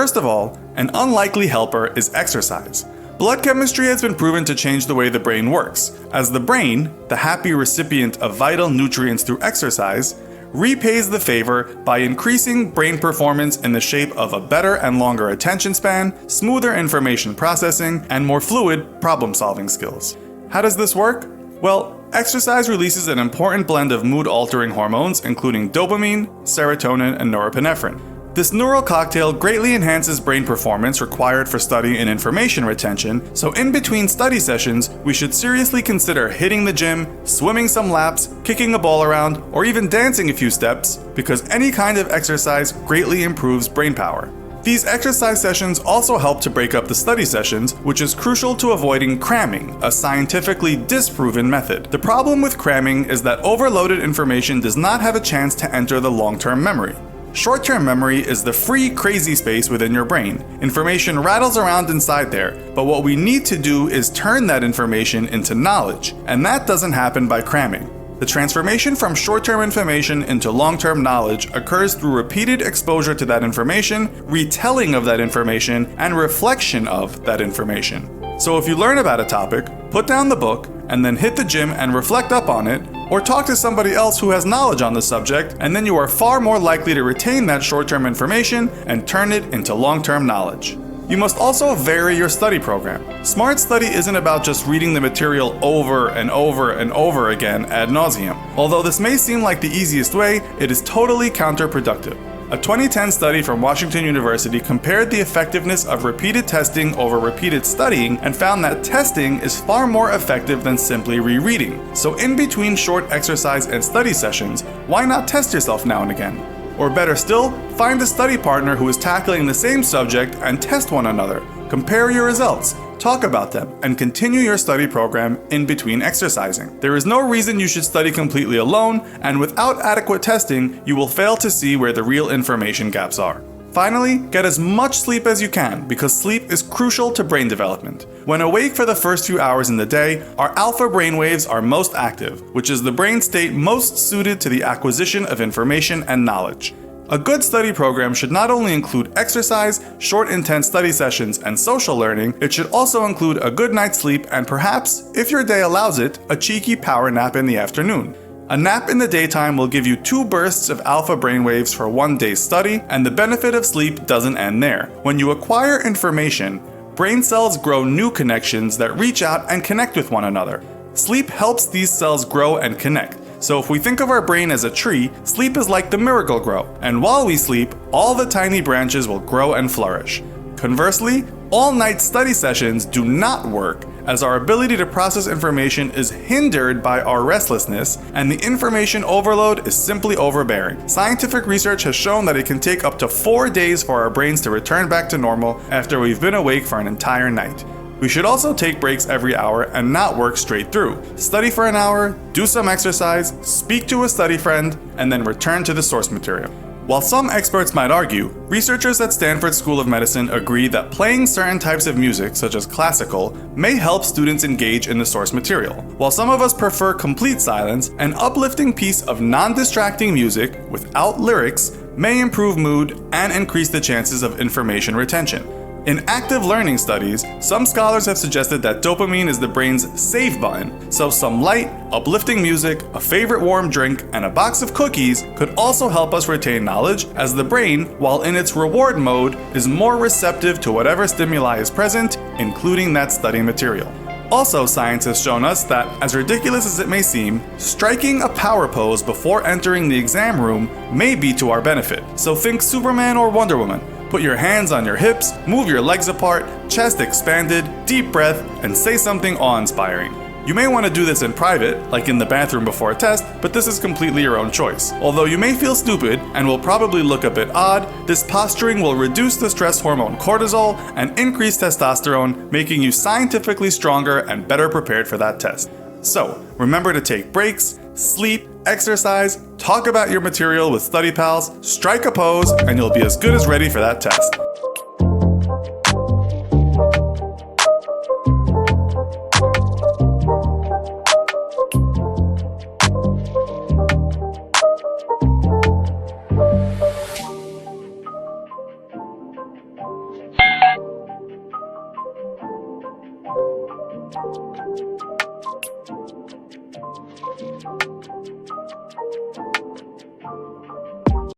First of all, an unlikely helper is exercise. Blood chemistry has been proven to change the way the brain works, as the brain, the happy recipient of vital nutrients through exercise, repays the favor by increasing brain performance in the shape of a better and longer attention span, smoother information processing, and more fluid problem-solving skills. How does this work? Well, exercise releases an important blend of mood-altering hormones, including dopamine, serotonin, and norepinephrine. This neural cocktail greatly enhances brain performance required for study and information retention, so in between study sessions, we should seriously consider hitting the gym, swimming some laps, kicking a ball around, or even dancing a few steps, because any kind of exercise greatly improves brain power. These exercise sessions also help to break up the study sessions, which is crucial to avoiding cramming, a scientifically disproven method. The problem with cramming is that overloaded information does not have a chance to enter the long-term memory. Short-term memory is the free, crazy space within your brain. Information rattles around inside there, but what we need to do is turn that information into knowledge, and that doesn't happen by cramming. The transformation from short-term information into long-term knowledge occurs through repeated exposure to that information, retelling of that information, and reflection of that information. So if you learn about a topic, put down the book, and then hit the gym and reflect up on it, or talk to somebody else who has knowledge on the subject, and then you are far more likely to retain that short-term information and turn it into long-term knowledge. You must also vary your study program. Smart study isn't about just reading the material over and over and over again ad nauseum. Although this may seem like the easiest way, it is totally counterproductive. A 2010 study from Washington University compared the effectiveness of repeated testing over repeated studying and found that testing is far more effective than simply rereading. So in between short exercise and study sessions, why not test yourself now and again? Or better still, find a study partner who is tackling the same subject and test one another. Compare your results, talk about them, and continue your study program in between exercising. There is no reason you should study completely alone, and without adequate testing, you will fail to see where the real information gaps are. Finally, get as much sleep as you can, because sleep is crucial to brain development. When awake for the first few hours in the day, our alpha brainwaves are most active, which is the brain state most suited to the acquisition of information and knowledge. A good study program should not only include exercise, short intense study sessions, and social learning, it should also include a good night's sleep and perhaps, if your day allows it, a cheeky power nap in the afternoon. A nap in the daytime will give you 2 bursts of alpha brainwaves for one day's study, and the benefit of sleep doesn't end there. When you acquire information, brain cells grow new connections that reach out and connect with one another. Sleep helps these cells grow and connect. So if we think of our brain as a tree, sleep is like the Miracle-Gro, and while we sleep, all the tiny branches will grow and flourish. Conversely, all-night study sessions do not work, as our ability to process information is hindered by our restlessness, and the information overload is simply overbearing. Scientific research has shown that it can take up to 4 days for our brains to return back to normal after we've been awake for an entire night. We should also take breaks every hour and not work straight through. Study for an hour, do some exercise, speak to a study friend, and then return to the source material. While some experts might argue, researchers at Stanford School of Medicine agree that playing certain types of music, such as classical, may help students engage in the source material. While some of us prefer complete silence, an uplifting piece of non-distracting music without lyrics may improve mood and increase the chances of information retention. In active learning studies, some scholars have suggested that dopamine is the brain's save button, so some light, uplifting music, a favorite warm drink, and a box of cookies could also help us retain knowledge, as the brain, while in its reward mode, is more receptive to whatever stimuli is present, including that study material. Also, science has shown us that, as ridiculous as it may seem, striking a power pose before entering the exam room may be to our benefit. So think Superman or Wonder Woman. Put your hands on your hips, move your legs apart, chest expanded, deep breath, and say something awe-inspiring. You may want to do this in private, like in the bathroom before a test, but this is completely your own choice. Although you may feel stupid and will probably look a bit odd, this posturing will reduce the stress hormone cortisol and increase testosterone, making you scientifically stronger and better prepared for that test. So, remember to take breaks, sleep, exercise, talk about your material with study pals, strike a pose, and you'll be as good as ready for that test.